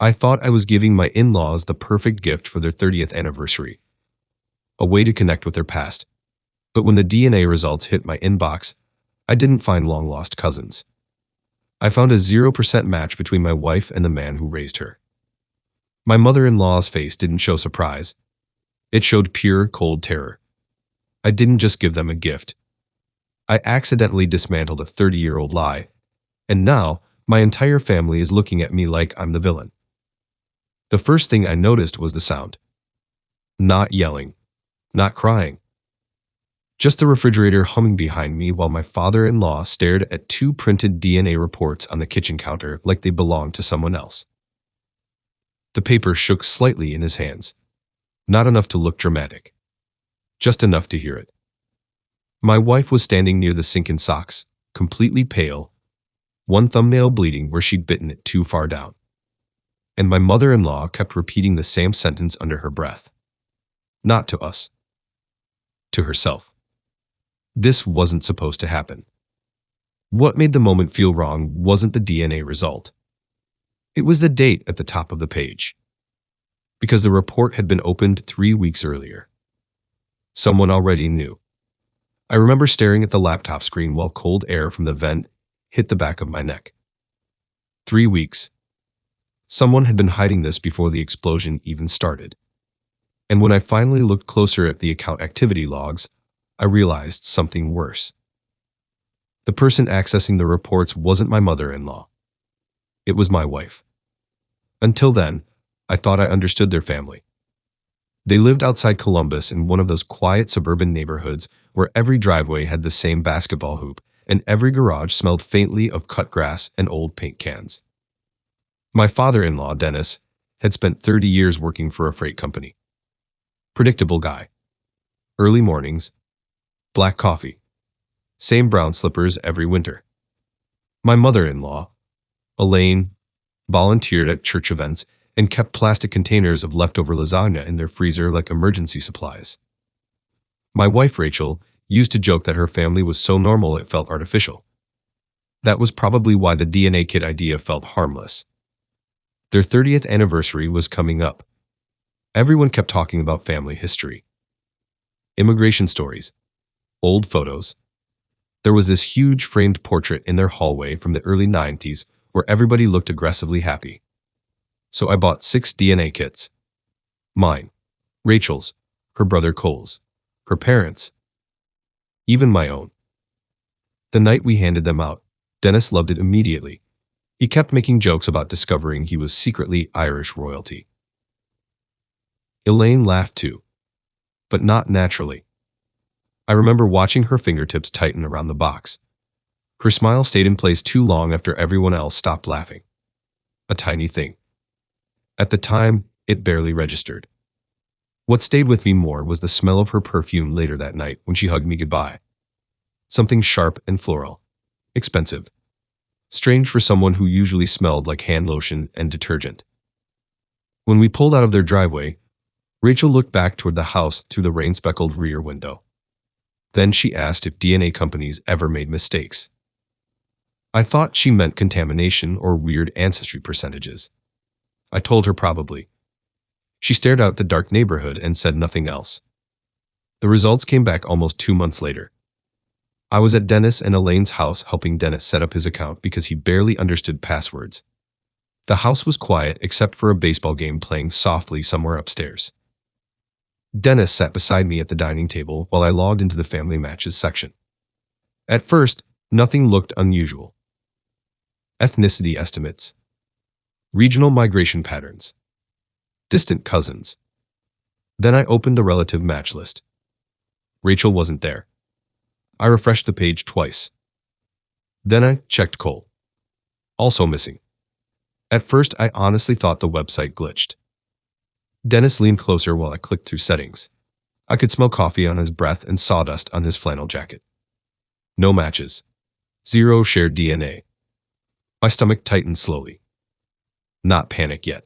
I thought I was giving my in-laws the perfect gift for their 30th anniversary, a way to connect with their past. But when the DNA results hit my inbox, I didn't find long-lost cousins. I found a 0% match between my wife and the man who raised her. My mother-in-law's face didn't show surprise. It showed pure, cold terror. I didn't just give them a gift. I accidentally dismantled a 30-year-old lie, and now my entire family is looking at me like I'm the villain. The first thing I noticed was the sound. Not yelling, not crying. Just the refrigerator humming behind me while my father-in-law stared at 2 printed DNA reports on the kitchen counter like they belonged to someone else. The paper shook slightly in his hands. Not enough to look dramatic. Just enough to hear it. My wife was standing near the sink in socks, completely pale, one thumbnail bleeding where she'd bitten it too far down. And my mother-in-law kept repeating the same sentence under her breath. Not to us. To herself. This wasn't supposed to happen. What made the moment feel wrong wasn't the DNA result. It was the date at the top of the page. Because the report had been opened 3 weeks earlier. Someone already knew. I remember staring at the laptop screen while cold air from the vent hit the back of my neck. 3 weeks. Someone had been hiding this before the explosion even started. And when I finally looked closer at the account activity logs, I realized something worse. The person accessing the reports wasn't my mother-in-law. It was my wife. Until then, I thought I understood their family. They lived outside Columbus in one of those quiet suburban neighborhoods where every driveway had the same basketball hoop and every garage smelled faintly of cut grass and old paint cans. My father-in-law, Dennis, had spent 30 years working for a freight company. Predictable guy. Early mornings, black coffee, same brown slippers every winter. My mother-in-law, Elaine, volunteered at church events and kept plastic containers of leftover lasagna in their freezer like emergency supplies. My wife, Rachel, used to joke that her family was so normal it felt artificial. That was probably why the DNA kit idea felt harmless. Their 30th anniversary was coming up. Everyone kept talking about family history. Immigration stories. Old photos. There was this huge framed portrait in their hallway from the early 90s where everybody looked aggressively happy. So I bought 6 DNA kits. Mine, Rachel's, her brother Cole's, her parents', even my own. The night we handed them out, Dennis loved it immediately. He kept making jokes about discovering he was secretly Irish royalty. Elaine laughed too, but not naturally. I remember watching her fingertips tighten around the box. Her smile stayed in place too long after everyone else stopped laughing. A tiny thing. At the time, it barely registered. What stayed with me more was the smell of her perfume later that night when she hugged me goodbye. Something sharp and floral. Expensive. Strange for someone who usually smelled like hand lotion and detergent. When we pulled out of their driveway, Rachel looked back toward the house through the rain-speckled rear window. Then she asked if DNA companies ever made mistakes. I thought she meant contamination or weird ancestry percentages. I told her probably. She stared out the dark neighborhood and said nothing else. The results came back almost 2 months later. I was at Dennis and Elaine's house helping Dennis set up his account because he barely understood passwords. The house was quiet except for a baseball game playing softly somewhere upstairs. Dennis sat beside me at the dining table while I logged into the family matches section. At first, nothing looked unusual. Ethnicity estimates. Regional migration patterns. Distant cousins. Then I opened the relative match list. Rachel wasn't there. I refreshed the page twice. Then I checked Cole. Also missing. At first, I honestly thought the website glitched. Dennis leaned closer while I clicked through settings. I could smell coffee on his breath and sawdust on his flannel jacket. No matches. 0 shared DNA. My stomach tightened slowly. Not panic yet.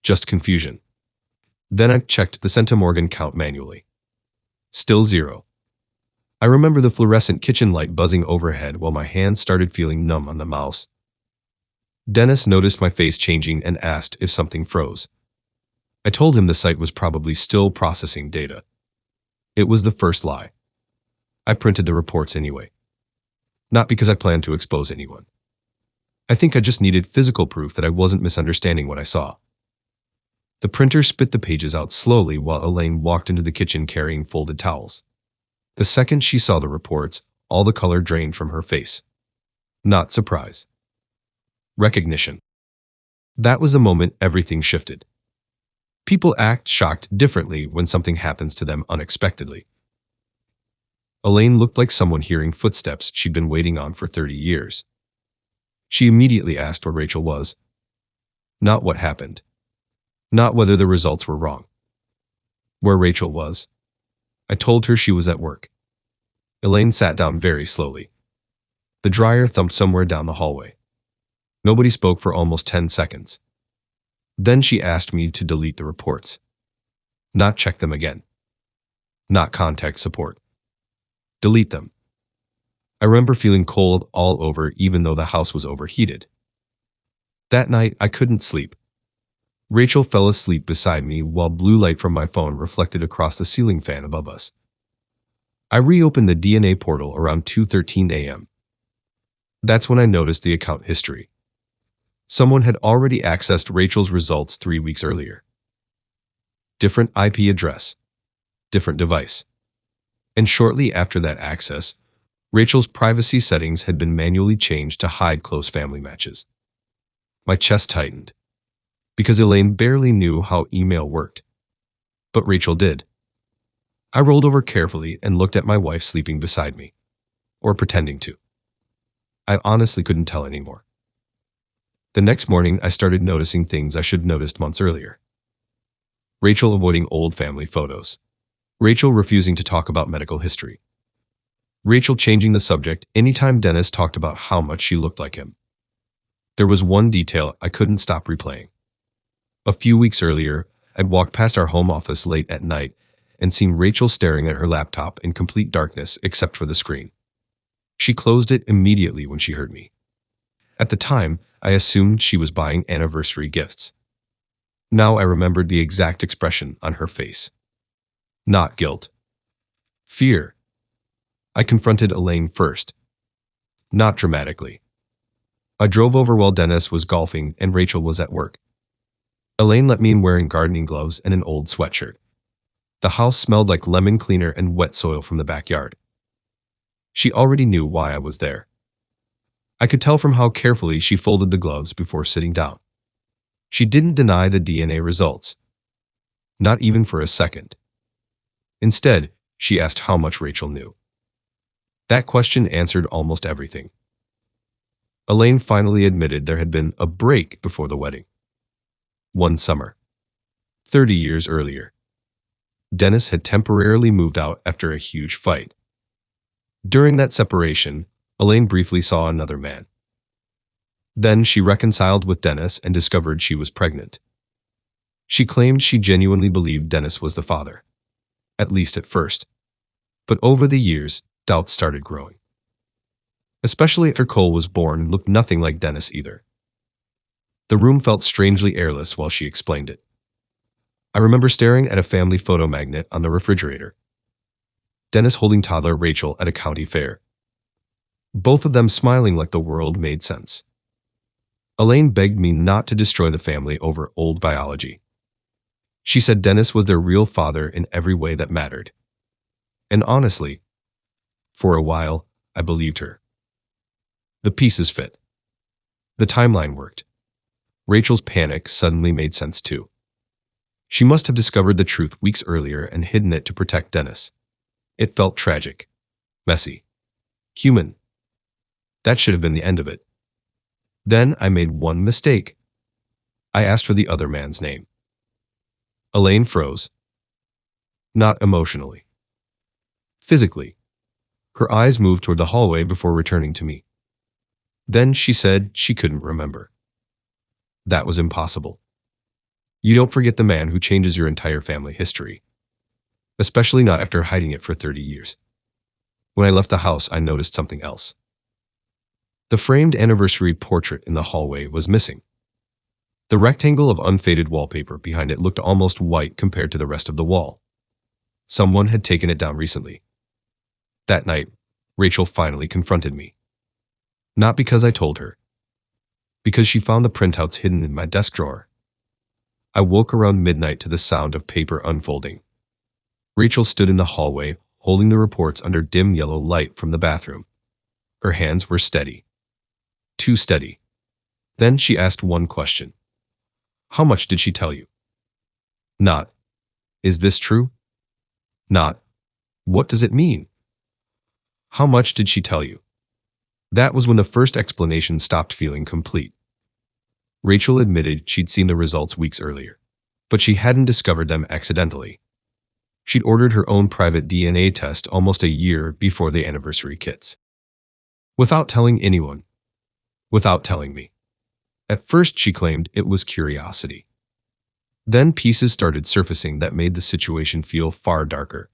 Just confusion. Then I checked the Centimorgan count manually. Still 0. I remember the fluorescent kitchen light buzzing overhead while my hands started feeling numb on the mouse. Dennis noticed my face changing and asked if something froze. I told him the site was probably still processing data. It was the first lie. I printed the reports anyway. Not because I planned to expose anyone. I think I just needed physical proof that I wasn't misunderstanding what I saw. The printer spit the pages out slowly while Elaine walked into the kitchen carrying folded towels. The second she saw the reports, all the color drained from her face. Not surprise. Recognition. That was the moment everything shifted. People act shocked differently when something happens to them unexpectedly. Elaine looked like someone hearing footsteps she'd been waiting on for 30 years. She immediately asked where Rachel was. Not what happened. Not whether the results were wrong. Where Rachel was. I told her she was at work. Elaine sat down very slowly. The dryer thumped somewhere down the hallway. Nobody spoke for almost 10 seconds. Then she asked me to delete the reports. Not check them again. Not contact support. Delete them. I remember feeling cold all over even though the house was overheated. That night, I couldn't sleep. Rachel fell asleep beside me while blue light from my phone reflected across the ceiling fan above us. I reopened the DNA portal around 2:13 a.m. That's when I noticed the account history. Someone had already accessed Rachel's results 3 weeks earlier. Different IP address. Different device. And shortly after that access, Rachel's privacy settings had been manually changed to hide close family matches. My chest tightened. Because Elaine barely knew how email worked. But Rachel did. I rolled over carefully and looked at my wife sleeping beside me. Or pretending to. I honestly couldn't tell anymore. The next morning, I started noticing things I should have noticed months earlier. Rachel avoiding old family photos. Rachel refusing to talk about medical history. Rachel changing the subject anytime Dennis talked about how much she looked like him. There was one detail I couldn't stop replaying. A few weeks earlier, I'd walked past our home office late at night and seen Rachel staring at her laptop in complete darkness except for the screen. She closed it immediately when she heard me. At the time, I assumed she was buying anniversary gifts. Now I remembered the exact expression on her face. Not guilt. Fear. I confronted Elaine first. Not dramatically. I drove over while Dennis was golfing and Rachel was at work. Elaine let me in wearing gardening gloves and an old sweatshirt. The house smelled like lemon cleaner and wet soil from the backyard. She already knew why I was there. I could tell from how carefully she folded the gloves before sitting down. She didn't deny the DNA results. Not even for a second. Instead, she asked how much Rachel knew. That question answered almost everything. Elaine finally admitted there had been a break before the wedding. One summer. 30 years earlier. Dennis had temporarily moved out after a huge fight. During that separation, Elaine briefly saw another man. Then she reconciled with Dennis and discovered she was pregnant. She claimed she genuinely believed Dennis was the father. At least at first. But over the years, doubts started growing. Especially after Cole was born and looked nothing like Dennis either. The room felt strangely airless while she explained it. I remember staring at a family photo magnet on the refrigerator. Dennis holding toddler Rachel at a county fair. Both of them smiling like the world made sense. Elaine begged me not to destroy the family over old biology. She said Dennis was their real father in every way that mattered. And honestly, for a while, I believed her. The pieces fit. The timeline worked. Rachel's panic suddenly made sense too. She must have discovered the truth weeks earlier and hidden it to protect Dennis. It felt tragic, messy, human. That should have been the end of it. Then I made one mistake. I asked for the other man's name. Elaine froze. Not emotionally. Physically. Her eyes moved toward the hallway before returning to me. Then she said she couldn't remember. That was impossible. You don't forget the man who changes your entire family history. Especially not after hiding it for 30 years. When I left the house, I noticed something else. The framed anniversary portrait in the hallway was missing. The rectangle of unfaded wallpaper behind it looked almost white compared to the rest of the wall. Someone had taken it down recently. That night, Rachel finally confronted me. Not because I told her. Because she found the printouts hidden in my desk drawer. I woke around midnight to the sound of paper unfolding. Rachel stood in the hallway, holding the reports under dim yellow light from the bathroom. Her hands were steady. Too steady. Then she asked one question. How much did she tell you? Not, is this true? Not, what does it mean? How much did she tell you? That was when the first explanation stopped feeling complete. Rachel admitted she'd seen the results weeks earlier, but she hadn't discovered them accidentally. She'd ordered her own private DNA test almost a year before the anniversary kits. Without telling anyone. Without telling me. At first, she claimed it was curiosity. Then pieces started surfacing that made the situation feel far darker.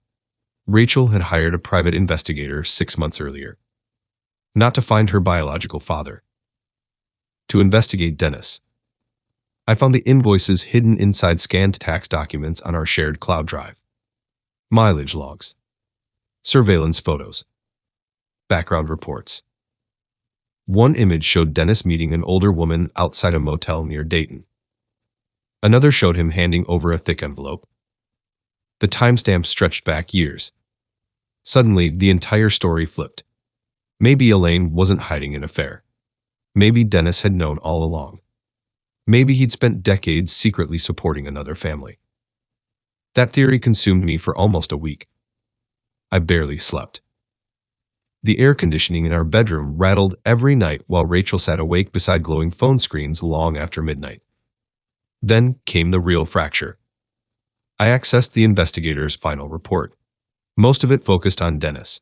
Rachel had hired a private investigator 6 months earlier. Not to find her biological father. To investigate Dennis. I found the invoices hidden inside scanned tax documents on our shared cloud drive. Mileage logs. Surveillance photos. Background reports. One image showed Dennis meeting an older woman outside a motel near Dayton. Another showed him handing over a thick envelope. The timestamp stretched back years. Suddenly, the entire story flipped. Maybe Elaine wasn't hiding an affair. Maybe Dennis had known all along. Maybe he'd spent decades secretly supporting another family. That theory consumed me for almost a week. I barely slept. The air conditioning in our bedroom rattled every night while Rachel sat awake beside glowing phone screens long after midnight. Then came the real fracture. I accessed the investigator's final report. Most of it focused on Dennis.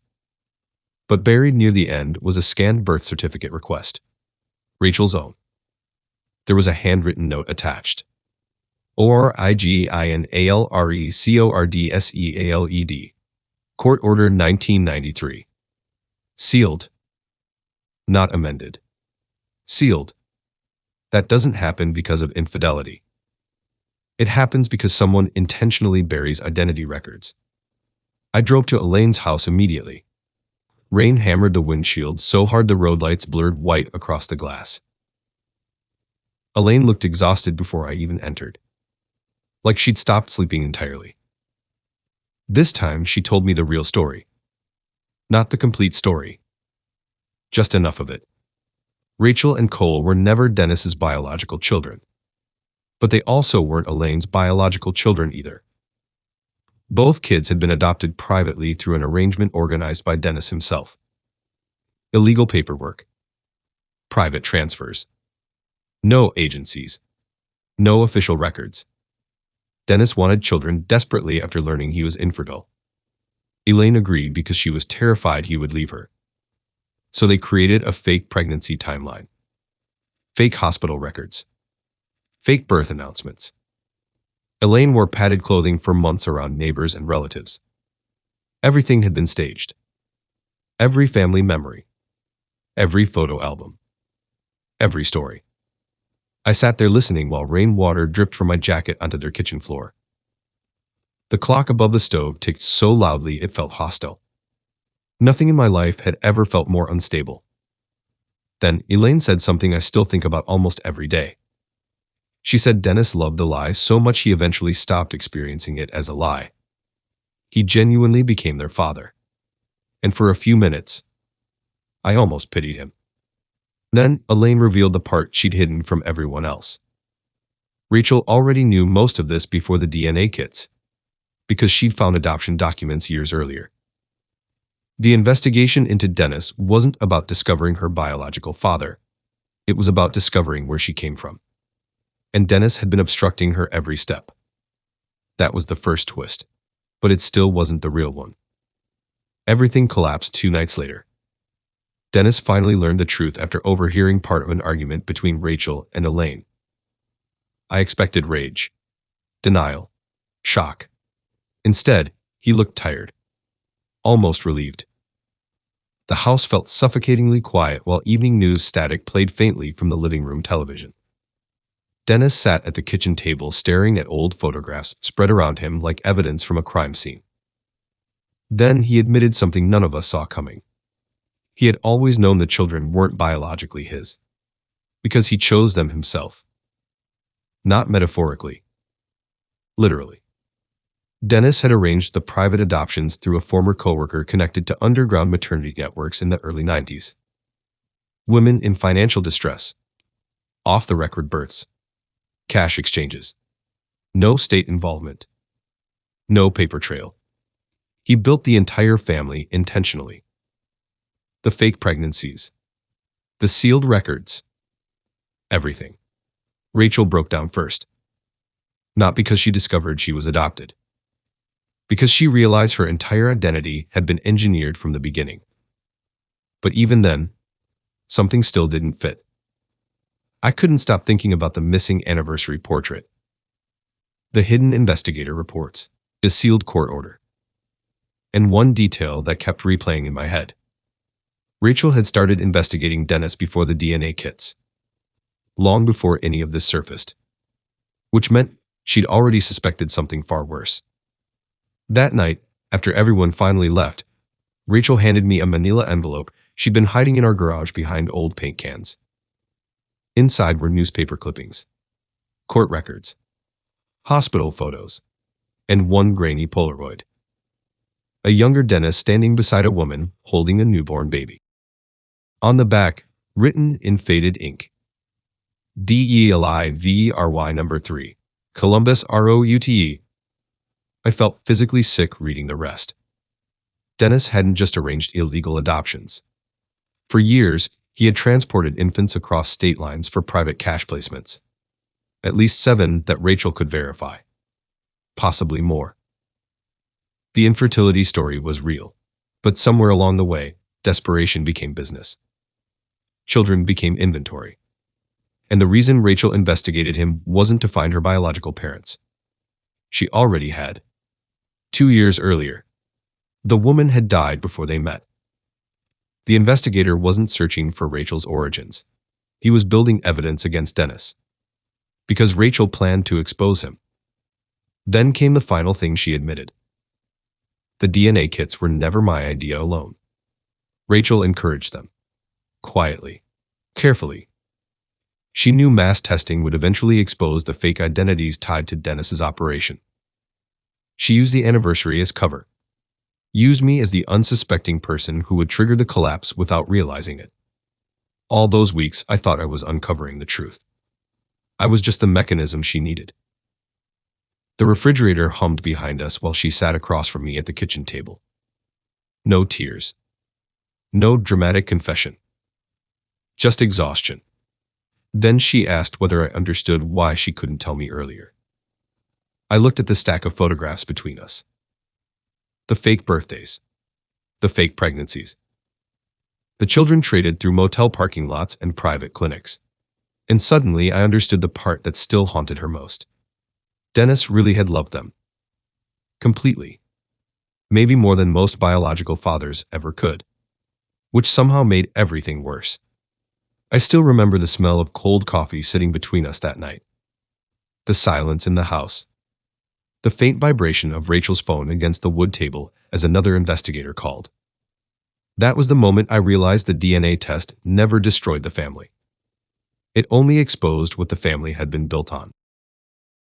But buried near the end was a scanned birth certificate request. Rachel's own. There was a handwritten note attached. ORIGINALRECORDSEALED. Court Order 1993. Sealed. Not amended. Sealed. That doesn't happen because of infidelity. It happens because someone intentionally buries identity records. I drove to Elaine's house immediately. Rain hammered the windshield so hard the road lights blurred white across the glass. Elaine looked exhausted before I even entered. Like she'd stopped sleeping entirely. This time, she told me the real story. Not the complete story. Just enough of it. Rachel and Cole were never Dennis's biological children. But they also weren't Elaine's biological children either. Both kids had been adopted privately through an arrangement organized by Dennis himself. Illegal paperwork. Private transfers. No agencies. No official records. Dennis wanted children desperately after learning he was infertile. Elaine agreed because she was terrified he would leave her. So they created a fake pregnancy timeline. Fake hospital records. Fake birth announcements. Elaine wore padded clothing for months around neighbors and relatives. Everything had been staged. Every family memory. Every photo album. Every story. I sat there listening while rainwater dripped from my jacket onto their kitchen floor. The clock above the stove ticked so loudly it felt hostile. Nothing in my life had ever felt more unstable. Then Elaine said something I still think about almost every day. She said Dennis loved the lie so much he eventually stopped experiencing it as a lie. He genuinely became their father. And for a few minutes, I almost pitied him. Then Elaine revealed the part she'd hidden from everyone else. Rachel already knew most of this before the DNA kits, because she'd found adoption documents years earlier. The investigation into Dennis wasn't about discovering her biological father. It was about discovering where she came from. And Dennis had been obstructing her every step. That was the first twist, but it still wasn't the real one. Everything collapsed 2 nights later. Dennis finally learned the truth after overhearing part of an argument between Rachel and Elaine. I expected rage, denial, shock. Instead, he looked tired, almost relieved. The house felt suffocatingly quiet while evening news static played faintly from the living room television. Dennis sat at the kitchen table staring at old photographs spread around him like evidence from a crime scene. Then he admitted something none of us saw coming. He had always known the children weren't biologically his, because he chose them himself. Not metaphorically. Literally. Dennis had arranged the private adoptions through a former coworker connected to underground maternity networks in the early 90s. Women in financial distress. Off-the-record births. Cash exchanges. No state involvement. No paper trail. He built the entire family intentionally. The fake pregnancies. The sealed records. Everything. Rachel broke down first. Not because she discovered she was adopted. Because she realized her entire identity had been engineered from the beginning. But even then, something still didn't fit. I couldn't stop thinking about the missing anniversary portrait, the hidden investigator reports, the sealed court order, and one detail that kept replaying in my head. Rachel had started investigating Dennis before the DNA kits, long before any of this surfaced, which meant she'd already suspected something far worse. That night, after everyone finally left, Rachel handed me a manila envelope she'd been hiding in our garage behind old paint cans. Inside were newspaper clippings, court records, hospital photos, and one grainy Polaroid. A younger Dennis standing beside a woman holding a newborn baby. On the back, written in faded ink, DELIVRY number 3, Columbus ROUTE. I felt physically sick reading the rest. Dennis hadn't just arranged illegal adoptions. For years, he had transported infants across state lines for private cash placements. At least 7 that Rachel could verify. Possibly more. The infertility story was real, but somewhere along the way, desperation became business. Children became inventory. And the reason Rachel investigated him wasn't to find her biological parents. She already had. 2 years earlier. The woman had died before they met. The investigator wasn't searching for Rachel's origins. He was building evidence against Dennis. Because Rachel planned to expose him. Then came the final thing she admitted. The DNA kits were never my idea alone. Rachel encouraged them. Quietly. Carefully. She knew mass testing would eventually expose the fake identities tied to Dennis's operation. She used the anniversary as cover. Used me as the unsuspecting person who would trigger the collapse without realizing it. All those weeks, I thought I was uncovering the truth. I was just the mechanism she needed. The refrigerator hummed behind us while she sat across from me at the kitchen table. No tears. No dramatic confession. Just exhaustion. Then she asked whether I understood why she couldn't tell me earlier. I looked at the stack of photographs between us. The fake birthdays. The fake pregnancies. The children traded through motel parking lots and private clinics. And suddenly I understood the part that still haunted her most. Dennis really had loved them. Completely. Maybe more than most biological fathers ever could. Which somehow made everything worse. I still remember the smell of cold coffee sitting between us that night. The silence in the house. The faint vibration of Rachel's phone against the wood table as another investigator called. That was the moment I realized the DNA test never destroyed the family. It only exposed what the family had been built on.